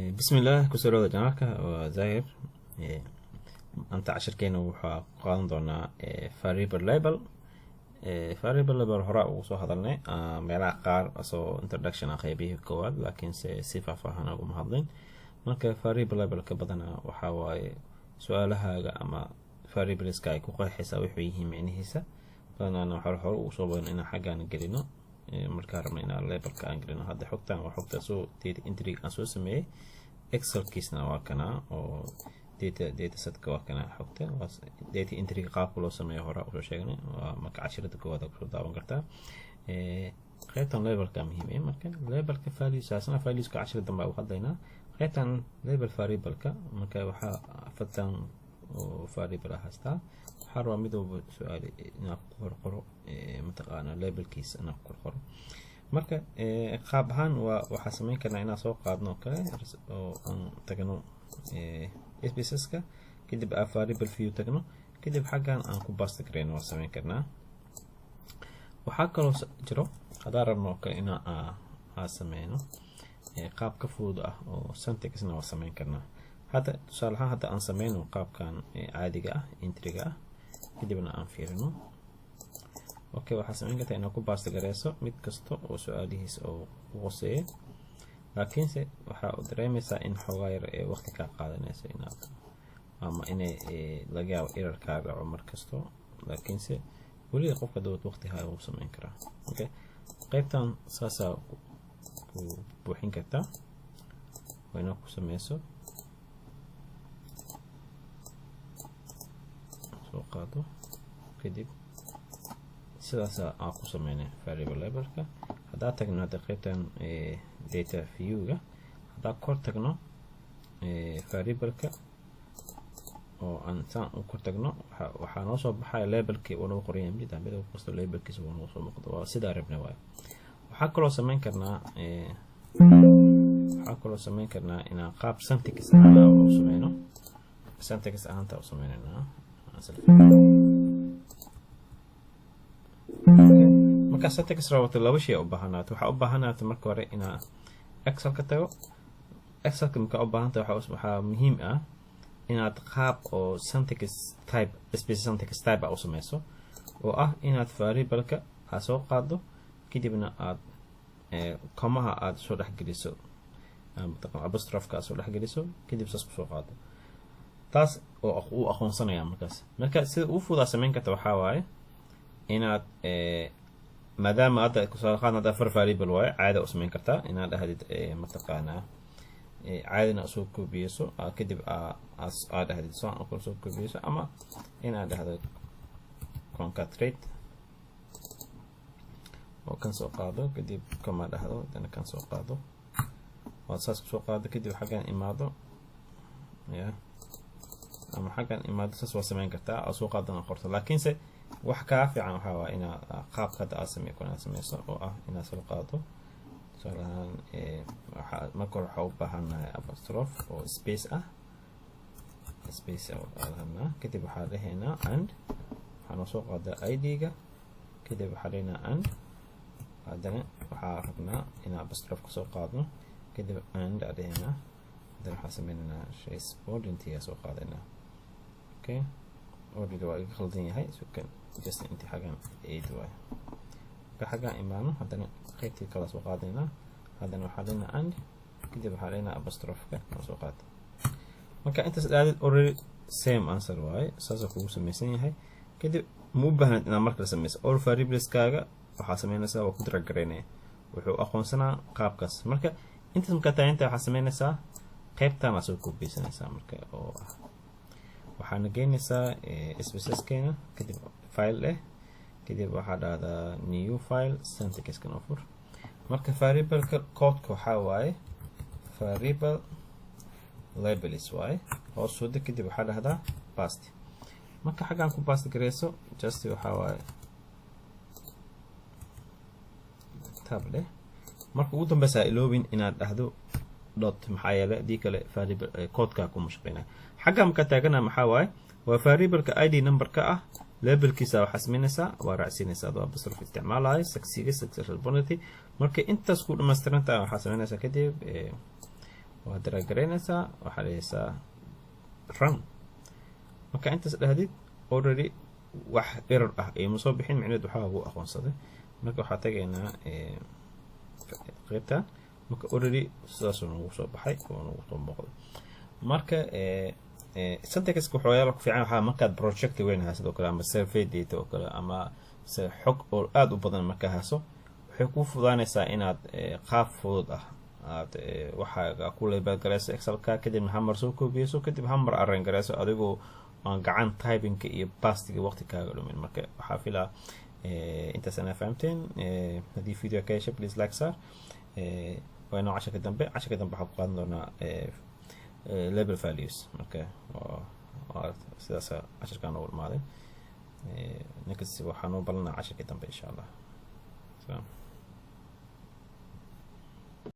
بسم الله كسر جناك وزاهر أنت عشر كينو وحا قادم دونا variable label variable label هراء وصو هذلنا ميلا قار أصو introduction أخيبيه كواد لكن سيفا فاهنا ومهضين مالك variable label كبدنا وحاواي سؤالها أما variables كاي كوقاي حساوي حويه معني هسا فأنا نحر وصو بين إنا حاجة نقلنا مركا رمينا label كأنقلنا هذا حقتان وحقتا سو ديت انتري أسو سميه اكسل كيسنا واكنا او داتا سيت كواكنا حقته داتا انتري قاب لو سميه هورا او شيغني marka 10 kooda ku daawan kartaa qaybtan labelka muhiim ah marka labelka values asna values ka 10 dambe u qadaynaa qaybtan label variable-ka marka waxa fatan oo variable hasta waxa roo midoo su'aal ina qoro mataqaana labelkiisa ina qoro marka qaab ahaan waxa sameyn karnaa inaan soo qaadno kale oo aan tagno SPSS-ka kadib variable view tagno kadib xagan aan ku basta kareyno waa sameyn karnaa waxa kaloo jiro hadaan rabno kale inaan sameyno qaab ka fudud ah oo syntax-na waa sameyn karnaa hadda tusaale ahaan hadda aan sameyno qaabkan caadiga ah entry-ga ah kadibna aan fiirino اوكي waxaa sameyn kartaa inaad ku basta gareyso mid kasto oo su'aalihiis oo qoseey laakiin se waxa uu dareemaysaa in xogaayar ee waqti ka qaadanayso inaad ama inay laga yaabo error ka dhaco mar kasto laakiin se wali qofka dood waqti ha uu sameyn karaa okay qaybtan saasa ku buuxin kartaa wayna ku sameyso soo qaado kadib sidaas aan ku sameynay variable labelka hada tagno qaybtan data view-ga hada kor tagno variable-ka oo aan saan u kor tagno waxa noo soo baxay labelkii oo noo qoran mid ah midoo kasto labelkiisa oo noo soo muuqdo waa sida rabnay waay waxa kaloo sameyn karnaa inaan qaab syntax aan u sameyno syntax ahaanta u sameynaa marka syntax rawato laba shay u baahanaato waxa u baahanaato marka hore ina excel ka tago excel ka u baahantahay waxa muhiim ah inaad qaab oo syntax type specific syntax type u sameyso oo ah inaad variable-ka soo qaado kadibna aad komaha aad soo dhaxgeliso mataqaan apostrophe-ka soo dhaxgeliso kadib saas ku soo qaado taas oo uu aqoonsanaya marka sida uu fuudaa sameyn karta waxa waaye inaad maadaama aad ku soo qaadnaa variable waaye caadi u sameyn kartaa inaad dhahdid mataqaana caadina soo koobiyeyso kadib aad dhahdid soo koobiyeyso ama inaad dhahdo concatenate oo kan soo qaado kadib kama dhahdo dana kan soo qaado oo saas soo qaado kadib xagan imaado ama xagan imaado saas waa sameyn kartaa oo soo qaadana qorto laakiin se wax ka fiican waxa waa ina qaabka aad sameyso oo ah ina soo qaado salahan waxa marka waxa u baahanahay apostrophe oo space ah oo alhana kadib waxa leeyahay and waxaan soo qaadaa id-ga kadib waxa leeyahay and hadana waxa rabnaa ina apostrophe ka soo qaadno kadib and adena hadana waxa sameynaa shay sport intii soo qaadana okay already waa iga khaldan yahay sukan just intii xagan aid way ka xagan imaano hadana qaybtii kala soo qaadayna hadana waxa leena and kadib waxa leena apostrophe ka soo qaad marka intaas aad already same answer way saas ku sameysan yahay kadib mu baahan inaad markale sameyso all variables kaaga waxa sameynaysaa waa ku drag gareynaa wuxuu aqoonsanaa qaabkaas marka intaas marka taayinta waxa sameynaysaa qaybtan aad soo koobiyeysanaysaa marka oo waxaan geynaysaa SPSS-keena kadib file kadib waxa dhahdaa new file syntax-kan oo fur marka variable-ka code-ka waxa waaye variable labels waaye oo soo deg kadib waxa dhahdaa paste marka xagan ku paste gareyso just waxa waaye tab marka ugu dambaysa iloobin inaad dhahdo dot maxaa yeelay dii kale variable code-ka ku mushaqeynaa xaga marka taagana maxaa waaye waa variable-ka id number-ka ah labelkiisa waxa sameynaysaa waa raacsinaysaa waa apostrophe isticmaalahay successful penalty marka intaas ku dhameystiranta waxa sameynaysaa kadib waad daraagaraynaysaa waxaa dhahaysaa run marka intaas dhahdid already wax error ah ima soo bixin micneed waxaa ugu aqoonsaday marka waxaa tagaynaa qaybta marka already sidaasuu nagu soo baxay oo nagu soo muuqday marka syntaxka waxyaalo ku fiican waxaa markaad project weyn hayso sidoo kale ama survey data oo kale ama xog oo aad u badan markaa hayso waxay kuu fududaanaysaa inaad qaab fudud ah aad waxaa ku label garayso excelka kadibna hamar soo koobiyeyso kadib hamar arran garayso adigoo aan gacan typingka iyo pastiga waqti kaaga dhumin marka waxaa filaa intaas ana fahamteen haddii video ka hesha please like saar waa inoo casharka dambe waxaa ku qaadan doonaa label values marka sidaas casharkaan ugu dhamaaday ninkas waxaan u balanaa casharka dambe insha allah.